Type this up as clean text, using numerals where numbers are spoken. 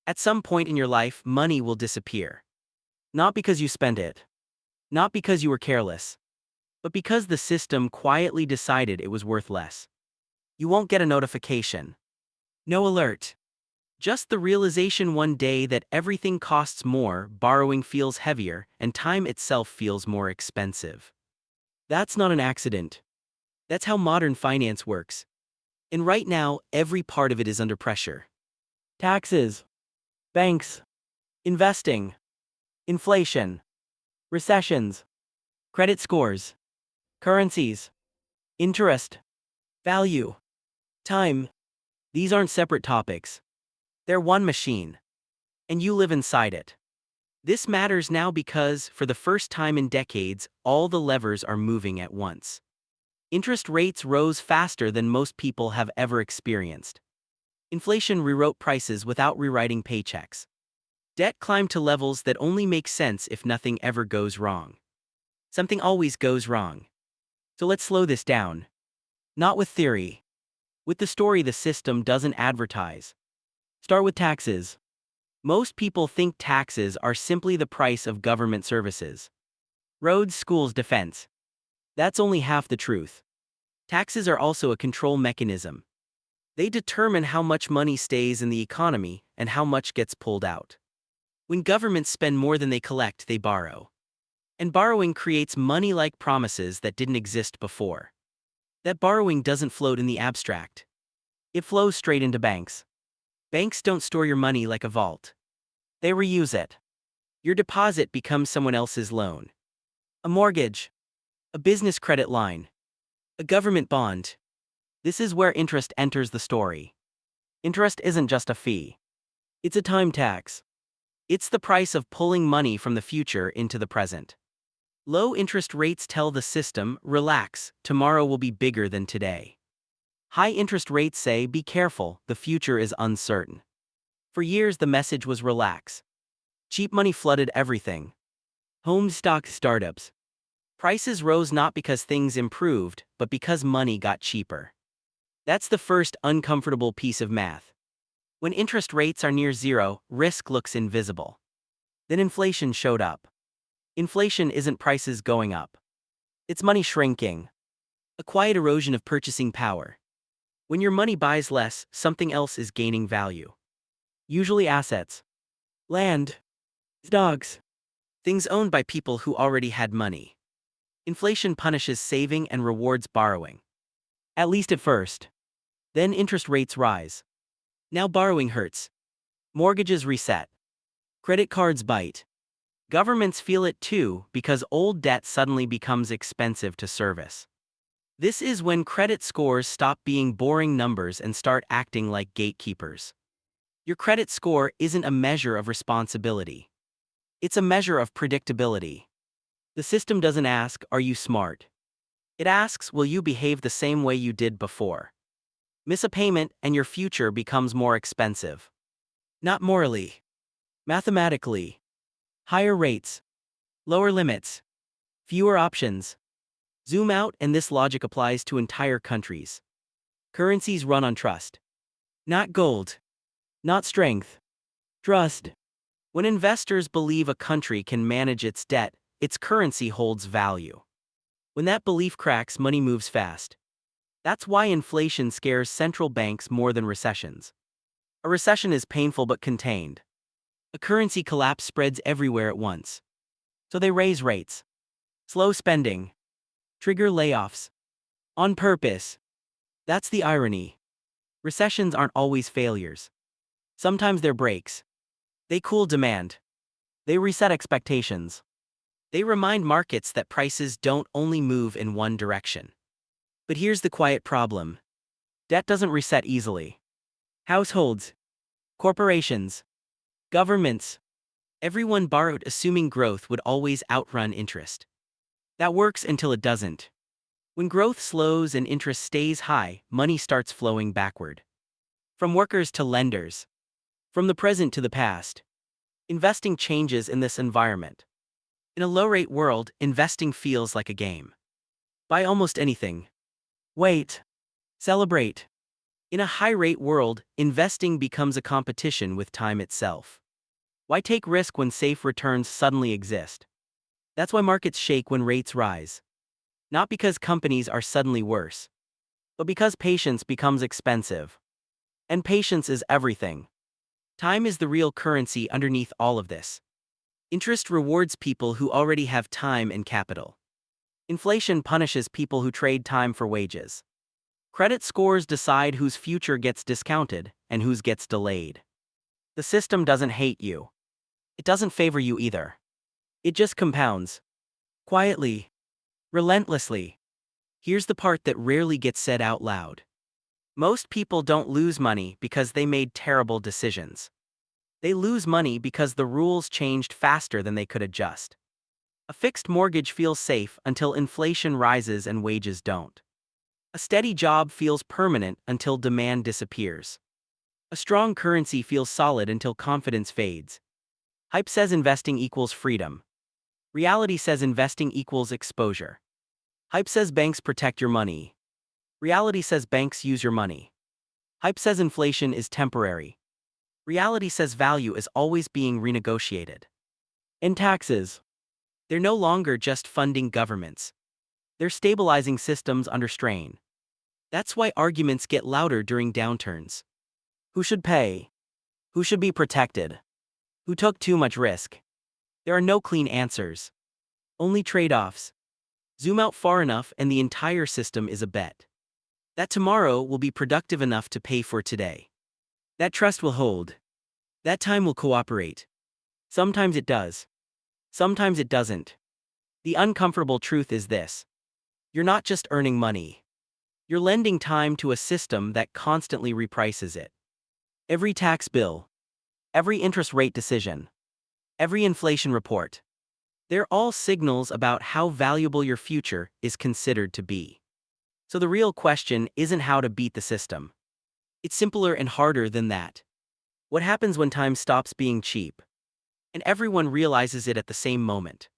At some point in your life, money will disappear. Not because you spent it. Not because you were careless. But because the system quietly decided it was worth less. You won't get a notification. No alert. Just the realization one day that everything costs more, borrowing feels heavier, and time itself feels more expensive. That's not an accident. That's how modern finance works. And right now, every part of it is under pressure. Taxes, banks, investing, inflation, recessions, credit scores, currencies, interest, value, time. These aren't separate topics. They're one machine. And you live inside it. This matters now because, for the first time in decades, all the levers are moving at once. Interest rates rose faster than most people have ever experienced. Inflation rewrote prices without rewriting paychecks. Debt climbed to levels that only make sense if nothing ever goes wrong. Something always goes wrong. So let's slow this down. Not with theory. With the story the system doesn't advertise. Start with taxes. Most people think taxes are simply the price of government services. Roads, schools, defense. That's only half the truth. Taxes are also a control mechanism. They determine how much money stays in the economy and how much gets pulled out. When governments spend more than they collect, they borrow. And borrowing creates money-like promises that didn't exist before. That borrowing doesn't float in the abstract. It flows straight into banks. Banks don't store your money like a vault. They reuse it. Your deposit becomes someone else's loan. A mortgage. A business credit line. A government bond. This is where interest enters the story. Interest isn't just a fee. It's a time tax. It's the price of pulling money from the future into the present. Low interest rates tell the system, relax, tomorrow will be bigger than today. High interest rates say, be careful, the future is uncertain. For years the message was relax. Cheap money flooded everything. Homes, stocks, startups. Prices rose not because things improved, but because money got cheaper. That's the first uncomfortable piece of math. When interest rates are near zero, risk looks invisible. Then inflation showed up. Inflation isn't prices going up. It's money shrinking. A quiet erosion of purchasing power. When your money buys less, something else is gaining value. Usually assets. Land. Dogs. Things owned by people who already had money. Inflation punishes saving and rewards borrowing. At least at first. Then interest rates rise. Now borrowing hurts. Mortgages reset. Credit cards bite. Governments feel it too because old debt suddenly becomes expensive to service. This is when credit scores stop being boring numbers and start acting like gatekeepers. Your credit score isn't a measure of responsibility. It's a measure of predictability. The system doesn't ask, are you smart? It asks, will you behave the same way you did before? Miss a payment and your future becomes more expensive. Not morally. Mathematically. Higher rates. Lower limits. Fewer options. Zoom out and this logic applies to entire countries. Currencies run on trust. Not gold. Not strength. Trust. When investors believe a country can manage its debt, its currency holds value. When that belief cracks, money moves fast. That's why inflation scares central banks more than recessions. A recession is painful but contained. A currency collapse spreads everywhere at once. So they raise rates. Slow spending. Trigger layoffs. On purpose. That's the irony. Recessions aren't always failures. Sometimes they're breaks. They cool demand. They reset expectations. They remind markets that prices don't only move in one direction. But here's the quiet problem. Debt doesn't reset easily. Households, corporations, governments, everyone borrowed assuming growth would always outrun interest. That works until it doesn't. When growth slows and interest stays high, money starts flowing backward. From workers to lenders. From the present to the past. Investing changes in this environment. In a low-rate world, investing feels like a game. Buy almost anything. Wait. Celebrate. In a high-rate world, investing becomes a competition with time itself. Why take risk when safe returns suddenly exist? That's why markets shake when rates rise. Not because companies are suddenly worse, but because patience becomes expensive. And patience is everything. Time is the real currency underneath all of this. Interest rewards people who already have time and capital. Inflation punishes people who trade time for wages. Credit scores decide whose future gets discounted and whose gets delayed. The system doesn't hate you. It doesn't favor you either. It just compounds. Quietly. Relentlessly. Here's the part that rarely gets said out loud. Most people don't lose money because they made terrible decisions. They lose money because the rules changed faster than they could adjust. A fixed mortgage feels safe until inflation rises and wages don't. A steady job feels permanent until demand disappears. A strong currency feels solid until confidence fades. Hype says investing equals freedom. Reality says investing equals exposure. Hype says banks protect your money. Reality says banks use your money. Hype says inflation is temporary. Reality says value is always being renegotiated. And taxes. They're no longer just funding governments. They're stabilizing systems under strain. That's why arguments get louder during downturns. Who should pay? Who should be protected? Who took too much risk? There are no clean answers. Only trade-offs. Zoom out far enough and the entire system is a bet. That tomorrow will be productive enough to pay for today. That trust will hold. That time will cooperate. Sometimes it does. Sometimes it doesn't. The uncomfortable truth is this. You're not just earning money. You're lending time to a system that constantly reprices it. Every tax bill. Every interest rate decision. Every inflation report. They're all signals about how valuable your future is considered to be. So the real question isn't how to beat the system. It's simpler and harder than that. What happens when time stops being cheap? And everyone realizes it at the same moment.